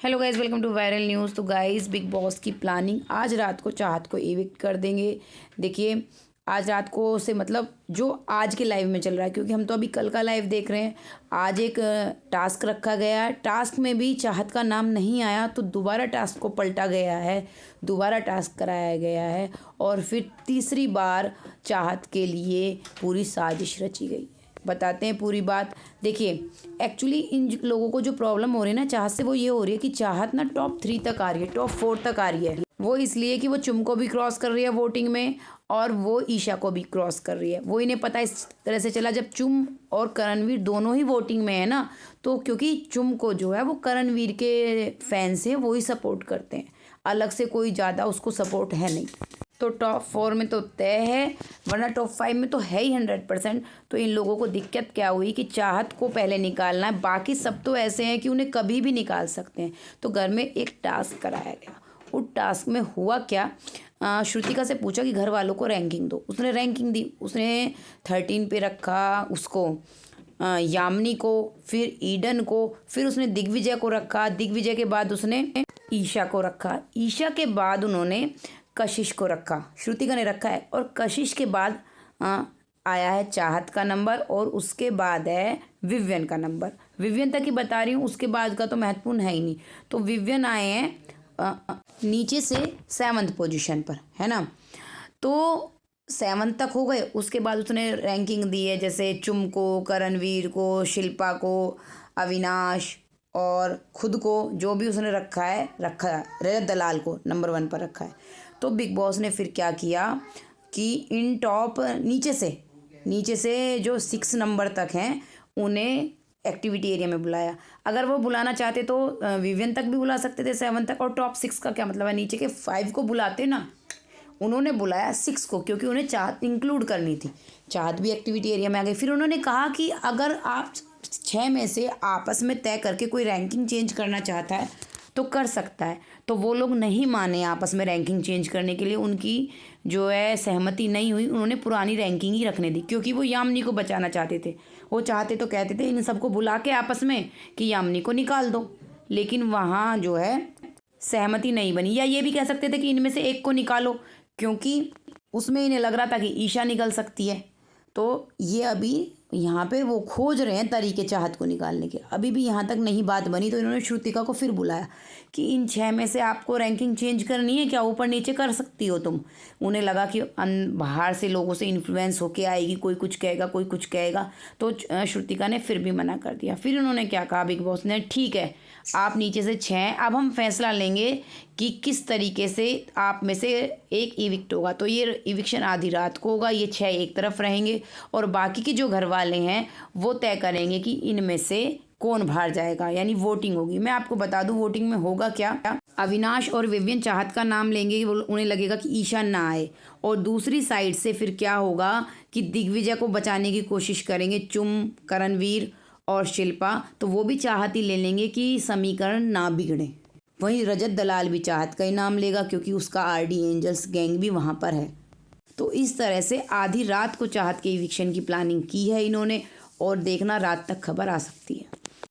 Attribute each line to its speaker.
Speaker 1: Hello guys, welcome to viral news. तो guys, Bigg Boss की planning आज रात को चाहत को एविक्ट कर देंगे। देखिए, आज रात को से मतलब जो आज के लाइव में चल रहा है, क्योंकि हम तो अभी कल का लाइव देख रहे हैं। आज एक टास्क रखा गया है, टास्क में भी चाहत का नाम नहीं आया तो दोबारा टास्क को पलटा गया है, दोबारा टास्क कराया गया है और फिर तीसरी बार चाहत के लिए पूरी साजिश रची गई। बताते हैं पूरी बात। देखिए, एक्चुअली इन लोगों को जो प्रॉब्लम हो रही है ना चाहत से, वो ये हो रही है कि चाहत ना टॉप 3 तक आ रही है, टॉप 4 तक आ रही है। वो इसलिए कि वो चुम को भी क्रॉस कर रही है वोटिंग में और वो ईशा को भी क्रॉस कर रही है। वो इन्हें पता इस तरह से चला, जब चुम और करणवीर दोनों ही वोटिंग में है ना, तो क्योंकि चुम को जो है वो करणवीर के फैंस हैं, वो ही सपोर्ट करते हैं, अलग से कोई ज़्यादा उसको सपोर्ट है नहीं। तो टॉप 4 में तो तय है, वरना टॉप 5 में तो है ही 100%। तो इन लोगों को दिक्कत क्या हुई कि चाहत को पहले निकालना है, बाकी सब तो ऐसे हैं कि उन्हें कभी भी निकाल सकते हैं। तो घर में एक टास्क कराया गया। उस टास्क में हुआ क्या, श्रुतिका से पूछा कि घर वालों को रैंकिंग दो। उसने रैंकिंग दी, उसने 13 पे रखा उसको, यामिनी को, फिर ईडन को, फिर उसने दिग्विजय को रखा। दिग्विजय के बाद उसने ईशा को रखा। ईशा के बाद उन्होंने कशिश को रखा, श्रुतिका ने रखा है। और कशिश के बाद आया है चाहत का नंबर और उसके बाद है विवियन का नंबर। विवियन तक ही बता रही हूँ, उसके बाद का तो महत्वपूर्ण है ही नहीं। तो विवियन आए हैं नीचे से 7th पोजीशन पर, है ना। तो 7 तक हो गए। उसके बाद उसने रैंकिंग दी है, जैसे चुम को, करणवीर को, शिल्पा को, अविनाश और खुद को, जो भी उसने रखा है रजत दलाल को नंबर 1 पर रखा है। तो बिग बॉस ने फिर क्या किया कि इन टॉप नीचे से जो 6 नंबर तक हैं उन्हें एक्टिविटी एरिया में बुलाया। अगर वो बुलाना चाहते तो विवियन तक भी बुला सकते थे, 7 तक। और टॉप 6 का क्या मतलब है, नीचे के 5 को बुलाते ना। उन्होंने बुलाया 6 को, क्योंकि उन्हें चाहत इंक्लूड करनी थी। चाहत भी एक्टिविटी एरिया में आ गई। फिर उन्होंने कहा कि अगर आप 6 में से आपस में तय करके कोई रैंकिंग चेंज करना चाहता है तो कर सकता है। तो वो लोग नहीं माने आपस में रैंकिंग चेंज करने के लिए, उनकी जो है सहमति नहीं हुई। उन्होंने पुरानी रैंकिंग ही रखने दी, क्योंकि वो यामिनी को बचाना चाहते थे। वो चाहते तो कहते थे इन सबको बुला के आपस में कि यामिनी को निकाल दो, लेकिन वहाँ जो है सहमति नहीं बनी। या ये भी कह सकते थे कि इनमें से एक को निकालो, क्योंकि उसमें इन्हें लग रहा था कि ईशा निकल सकती है। तो ये अभी यहाँ पे वो खोज रहे हैं तरीके चाहत को निकालने के। अभी भी यहाँ तक नहीं बात बनी, तो इन्होंने श्रुतिका को फिर बुलाया कि इन 6 में से आपको रैंकिंग चेंज करनी है क्या, ऊपर नीचे कर सकती हो तुम। उन्हें लगा कि बाहर से लोगों से इन्फ्लुएंस होके आएगी, कोई कुछ कहेगा कोई कुछ कहेगा। तो श्रुतिका ने फिर भी मना कर दिया। फिर उन्होंने क्या कहा बिग बॉस ने, ठीक है आप नीचे से 6, अब हम फैसला लेंगे कि किस तरीके से आप में से एक इविक्ट होगा। तो ये इविक्शन आधी रात को होगा, ये 6 एक तरफ रहेंगे और बाकी के जो घर वाले हैं वो तय करेंगे कि इनमें से कौन बाहर जाएगा, यानी वोटिंग होगी। मैं आपको बता दूं वोटिंग में होगा क्या। अविनाश और विवियन चाहत का नाम लेंगे, उन्हें लगेगा कि ईशा ना आए। और दूसरी साइड से फिर क्या होगा कि दिग्विजय को बचाने की कोशिश करेंगे चुम, करणवीर और शिल्पा। तो वो भी चाहत ही ले लेंगे कि समीकरण ना बिगड़े। वहीं रजत दलाल भी चाहत का ही नाम लेगा, क्योंकि उसका आरडी एंजल्स गैंग भी वहाँ पर है। तो इस तरह से आधी रात को चाहत के इविक्शन की प्लानिंग की है इन्होंने, और देखना रात तक खबर आ सकती है।